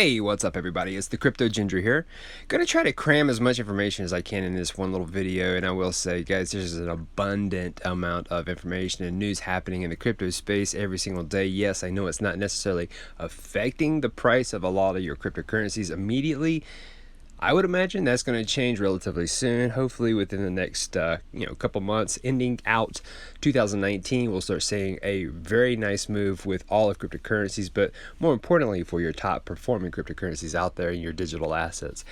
Hey, what's up everybody? It's the Crypto Ginger here. Gonna try to cram as much information as I can in this one little video, and I will say, guys, there's an abundant amount of information and news happening in the crypto space every single day. Yes, I know it's not necessarily affecting the price of a lot of your cryptocurrencies immediately. I would imagine that's going to change relatively soon. Hopefully within the next couple months, ending out 2019, we'll start seeing a very nice move with all of cryptocurrencies, but more importantly for your top performing cryptocurrencies out there in your digital assets.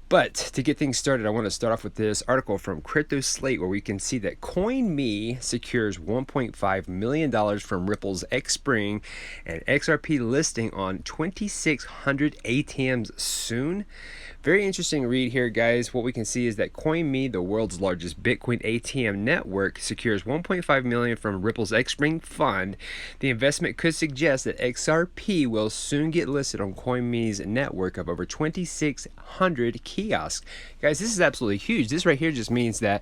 But to get things started, I want to start off with this article from Crypto Slate, where we can see that Coinme secures $1.5 million from Ripple's Xpring and XRP listing on 2,600 ATMs soon. Very interesting read here, guys. What we can see is that Coinme, the world's largest Bitcoin ATM network, secures $1.5 million from Ripple's Xpring fund. The investment could suggest that XRP will soon get listed on Coinme's network of over 2,600 kiosks. Guys, this is absolutely huge. This right here just means that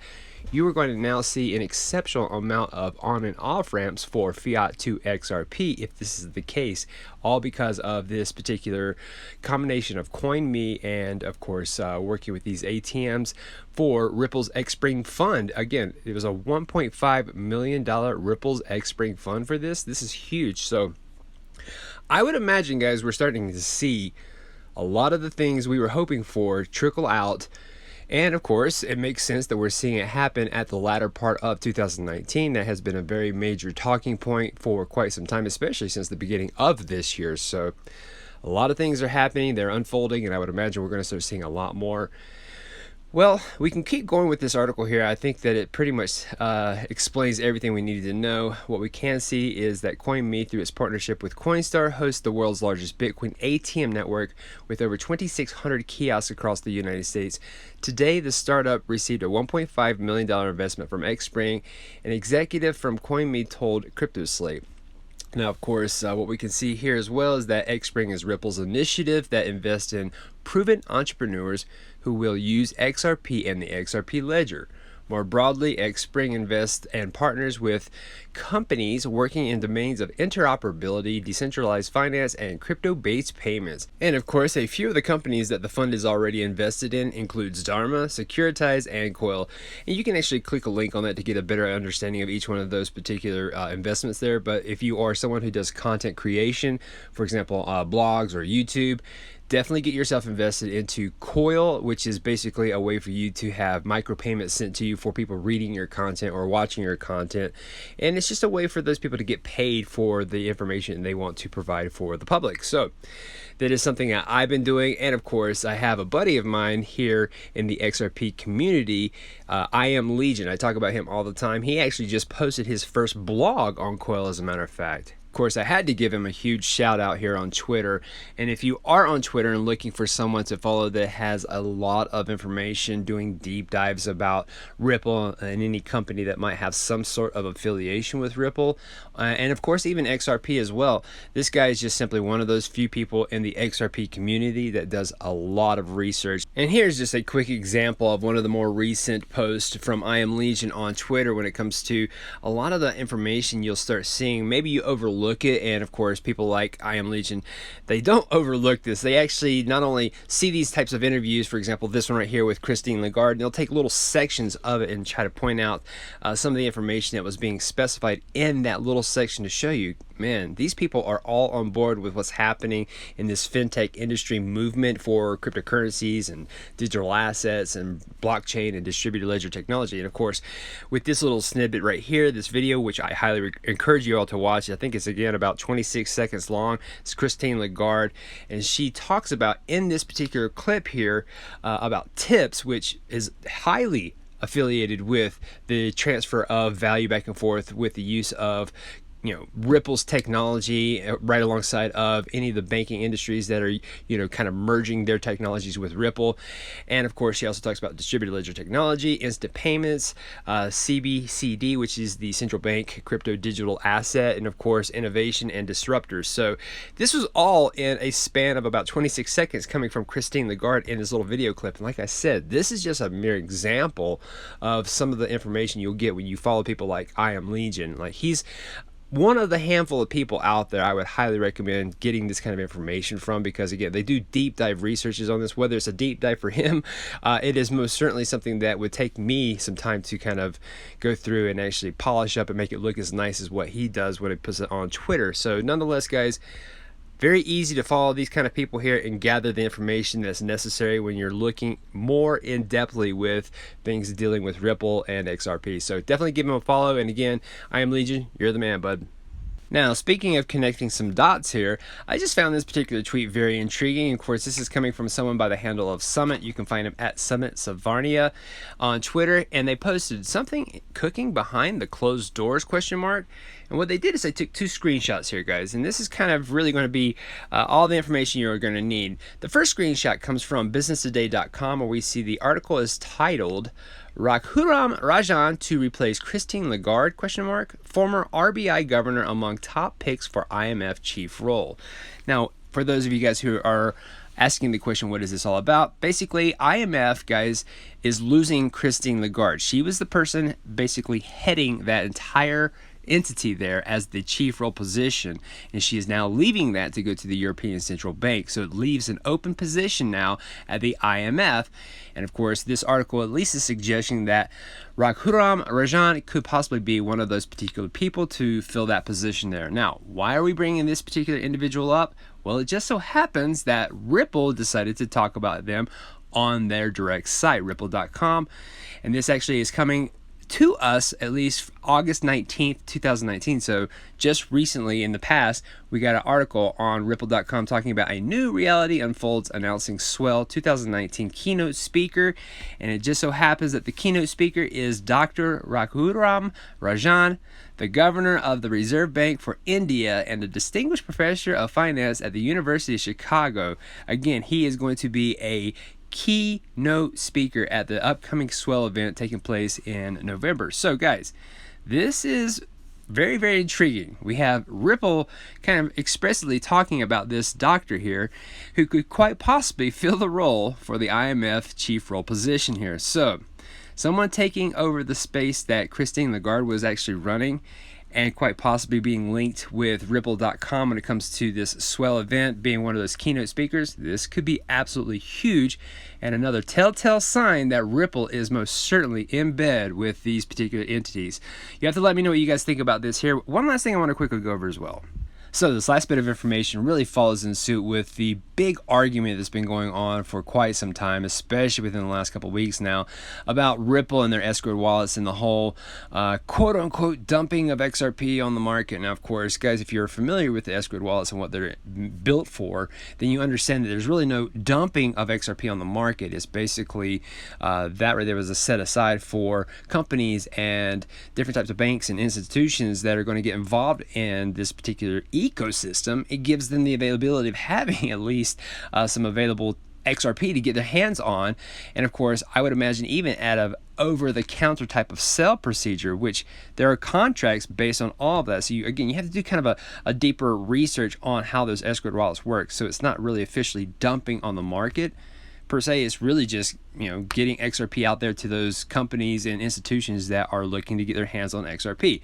you are going to now see an exceptional amount of on and off ramps for fiat to XRP if this is the case, all because of this particular combination of Coinme and of course working with these ATMs for Ripple's Xpring fund. Again, it was a $1.5 million Ripple's Xpring fund for this. This is huge. So I would imagine, guys, we're starting to see a lot of the things we were hoping for trickle out. And of course, it makes sense that we're seeing it happen at the latter part of 2019. That has been a very major talking point for quite some time, especially since the beginning of this year. So a lot of things are happening, they're unfolding, and I would imagine we're going to start seeing a lot more. Well, we can keep going with this article here. I think that it pretty much explains everything we needed to know. What we can see is that Coinme, through its partnership with Coinstar, hosts the world's largest Bitcoin ATM network with over 2,600 kiosks across the United States. Today, the startup received a $1.5 million investment from Xpring. An executive from Coinme told CryptoSlate. Now, of course, what we can see here as well is that Xpring is Ripple's initiative that invests in proven entrepreneurs who will use XRP and the XRP ledger. More broadly, Xpring invests and partners with companies working in domains of interoperability, decentralized finance, and crypto-based payments. And of course, a few of the companies that the fund is already invested in includes Dharma, Securitize, and Coil. And you can actually click a link on that to get a better understanding of each one of those particular investments there. But if you are someone who does content creation, for example, blogs or YouTube, definitely get yourself invested into Coil, which is basically a way for you to have micropayments sent to you for people reading your content or watching your content. And it's just a way for those people to get paid for the information they want to provide for the public. So that is something that I've been doing. And of course, I have a buddy of mine here in the XRP community, I Am Legion. I talk about him all the time. He actually just posted his first blog on Coil, as a matter of fact. Of course, I had to give him a huge shout out here on Twitter. And if you are on Twitter and looking for someone to follow that has a lot of information, doing deep dives about Ripple and any company that might have some sort of affiliation with Ripple, and of course even XRP as well, this guy is just simply one of those few people in the XRP community that does a lot of research. And here's just a quick example of one of the more recent posts from I Am Legion on Twitter when it comes to a lot of the information you'll start seeing. Maybe you overlook it, and of course people like I Am Legion, they don't overlook this. They actually not only see these types of interviews, for example this one right here with Christine Lagarde, and they'll take little sections of it and try to point out some of the information that was being specified in that little section to show you, man, these people are all on board with what's happening in this fintech industry movement for cryptocurrencies and digital assets and blockchain and distributed ledger technology. And of course, with this little snippet right here, this video, which I highly encourage you all to watch, I think it's again about 26 seconds long. It's Christine Lagarde, and she talks about in this particular clip here about tips, which is highly affiliated with the transfer of value back and forth with the use of Ripple's technology right alongside of any of the banking industries that are, kind of merging their technologies with Ripple. And of course, she also talks about distributed ledger technology, instant payments, CBCD, which is the central bank crypto digital asset, and of course, innovation and disruptors. So this was all in a span of about 26 seconds coming from Christine Lagarde in this little video clip. And like I said, this is just a mere example of some of the information you'll get when you follow people like I Am Legion. Like, he's one of the handful of people out there I would highly recommend getting this kind of information from, because again, they do deep dive researches on this. Whether it's a deep dive for him, it is most certainly something that would take me some time to kind of go through and actually polish up and make it look as nice as what he does when he puts it on Twitter. So nonetheless, guys, very easy to follow these kind of people here and gather the information that's necessary when you're looking more in depthly with things dealing with Ripple and XRP. So definitely give them a follow. And again, I am Legion. You're the man, bud. Now, speaking of connecting some dots here, I just found this particular tweet very intriguing. Of course, this is coming from someone by the handle of Summit. You can find him at Summit Savarnia on Twitter, and they posted something cooking behind the closed doors ? And what they did is they took 2 screenshots here, guys, and this is kind of really going to be all the information you're going to need. The first screenshot comes from businesstoday.com, where we see the article is titled Raghuram Rajan to replace Christine Lagarde, former RBI governor among top picks for IMF chief role. Now, for those of you guys who are asking the question, what is this all about? Basically, IMF, guys, is losing Christine Lagarde. She was the person basically heading that entire entity there as the chief role position, and she is now leaving that to go to the European Central Bank. So it leaves an open position now at the IMF. And of course, this article at least is suggesting that Raghuram Rajan could possibly be one of those particular people to fill that position there. Now, why are we bringing this particular individual up? Well, it just so happens that Ripple decided to talk about them on their direct site, ripple.com, and this actually is coming to us at least August 19th, 2019. So just recently in the past, we got an article on ripple.com talking about a new reality unfolds announcing Swell 2019 keynote speaker. And it just so happens that the keynote speaker is Dr. Raghuram Rajan, the governor of the Reserve Bank for India and a distinguished professor of finance at the University of Chicago. Again, he is going to be a keynote speaker at the upcoming Swell event taking place in November. So guys, this is very, very intriguing. We have Ripple kind of expressly talking about this doctor here who could quite possibly fill the role for the IMF chief role position here. So someone taking over the space that Christine Lagarde was actually running, and quite possibly being linked with ripple.com when it comes to this Swell event, being one of those keynote speakers. This could be absolutely huge, and another telltale sign that Ripple is most certainly in bed with these particular entities. You have to let me know what you guys think about this here. One last thing I want to quickly go over as well. So this last bit of information really follows in suit with the big argument that's been going on for quite some time, especially within the last couple of weeks now, about Ripple and their escrowed wallets and the whole quote-unquote dumping of XRP on the market. Now, of course, guys, if you're familiar with the escrowed wallets and what they're built for, then you understand that there's really no dumping of XRP on the market. It's basically that right there was a set aside for companies and different types of banks and institutions that are going to get involved in this particular ecosystem. It gives them the availability of having at least some available XRP to get their hands on. And of course, I would imagine even at a over-the-counter type of sell procedure, which there are contracts based on all of that. So you have to do kind of a deeper research on how those escrowed wallets work. So it's not really officially dumping on the market per se. It's really just, getting XRP out there to those companies and institutions that are looking to get their hands on XRP.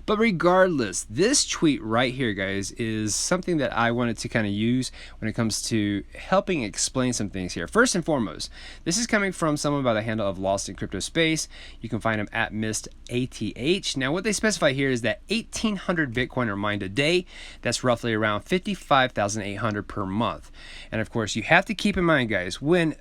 But regardless, this tweet right here, guys, is something that I wanted to kind of use when it comes to helping explain some things here. First and foremost, this is coming from someone by the handle of Lost in Crypto Space. You can find him at MistATH. Now, what they specify here is that 1,800 Bitcoin are mined a day. That's roughly around 55,800 per month. And of course, you have to keep in mind, guys, when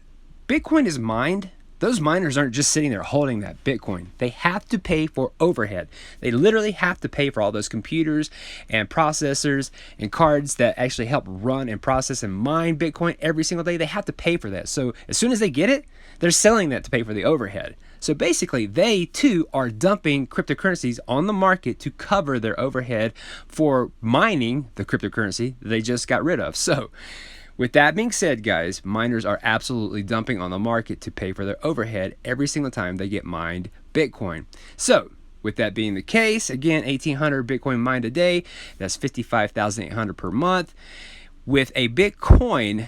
Bitcoin is mined, those miners aren't just sitting there holding that Bitcoin. They have to pay for overhead. They literally have to pay for all those computers and processors and cards that actually help run and process and mine Bitcoin every single day. They have to pay for that. So as soon as they get it, they're selling that to pay for the overhead. So basically, they too are dumping cryptocurrencies on the market to cover their overhead for mining the cryptocurrency they just got rid of. So with that being said, guys, miners are absolutely dumping on the market to pay for their overhead every single time they get mined Bitcoin. So with that being the case, again, 1,800 Bitcoin mined a day, that's 55,800 per month. With a Bitcoin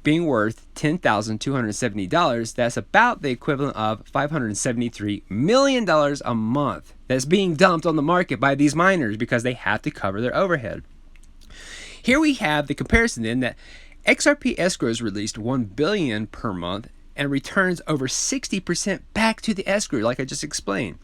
being worth $10,270, that's about the equivalent of $573 million a month that's being dumped on the market by these miners because they have to cover their overhead. Here we have the comparison then that XRP escrows released $1 billion per month and returns over 60% back to the escrow, like I just explained.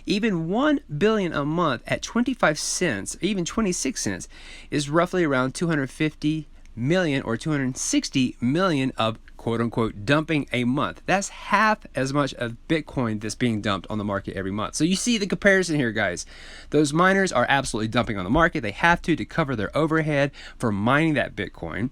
Even $1 billion a month at 25 cents, even 26 cents, is roughly around 250 million or 260 million of quote-unquote dumping a month. That's half as much of Bitcoin that's being dumped on the market every month. So you see the comparison here, guys. Those miners are absolutely dumping on the market. They have to cover their overhead for mining that Bitcoin.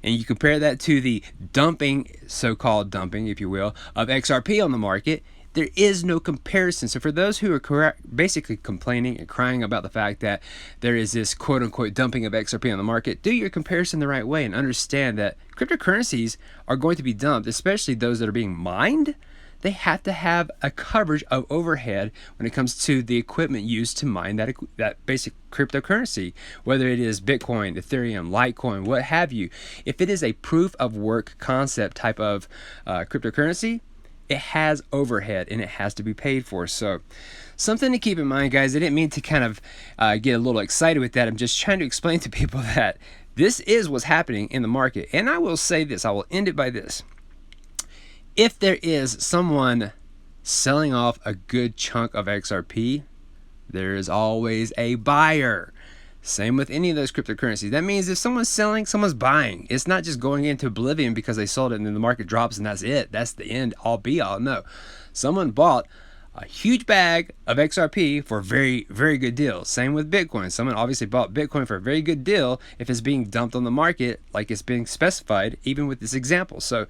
And you compare that to the dumping, so-called dumping, if you will, of XRP on the market. There is no comparison. So for those who are basically complaining and crying about the fact that there is this quote-unquote dumping of XRP on the market, do your comparison the right way and understand that cryptocurrencies are going to be dumped, especially those that are being mined. They have to have a coverage of overhead when it comes to the equipment used to mine that basic cryptocurrency, whether it is Bitcoin, Ethereum, Litecoin, what have you. If it is a proof of work concept type of cryptocurrency, it has overhead and it has to be paid for. So something to keep in mind, guys. I didn't mean to kind of get a little excited with that. I'm just trying to explain to people that this is what's happening in the market. And I will say this, I will end it by this. If there is someone selling off a good chunk of XRP, there is always a buyer. Same with any of those cryptocurrencies. That means if someone's selling, someone's buying. It's not just going into oblivion because they sold it and then the market drops and that's it. That's the end all be all. No. Someone bought a huge bag of XRP for a very, very good deal. Same with Bitcoin. Someone obviously bought Bitcoin for a very good deal if it's being dumped on the market like it's being specified, even with this example. So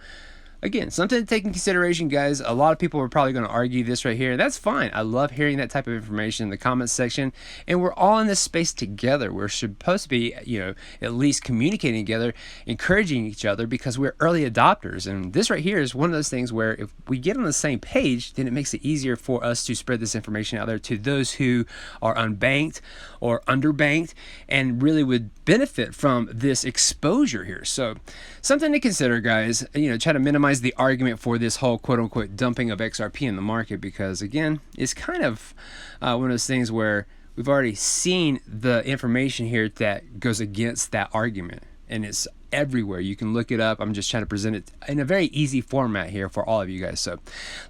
again, something to take in consideration, guys. A lot of people are probably going to argue this right here. That's fine. I love hearing that type of information in the comments section. And we're all in this space together. We're supposed to be, at least communicating together, encouraging each other because we're early adopters. And this right here is one of those things where if we get on the same page, then it makes it easier for us to spread this information out there to those who are unbanked or underbanked and really would benefit from this exposure here. So something to consider, guys. Try to minimize the argument for this whole quote-unquote dumping of XRP in the market because, again, it's kind of one of those things where we've already seen the information here that goes against that argument, and it's everywhere. You can look it up. I'm just trying to present it in a very easy format here for all of you guys. So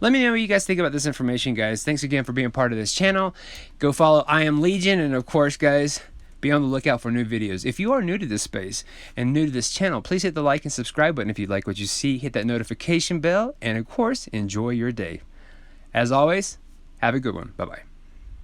let me know what you guys think about this information, guys. Thanks again for being part of this channel. Go follow I Am Legion, and of course, guys, be on the lookout for new videos. If you are new to this space and new to this channel, please hit the like and subscribe button if you like what you see. Hit that notification bell, and of course, enjoy your day. As always, have a good one. Bye-bye.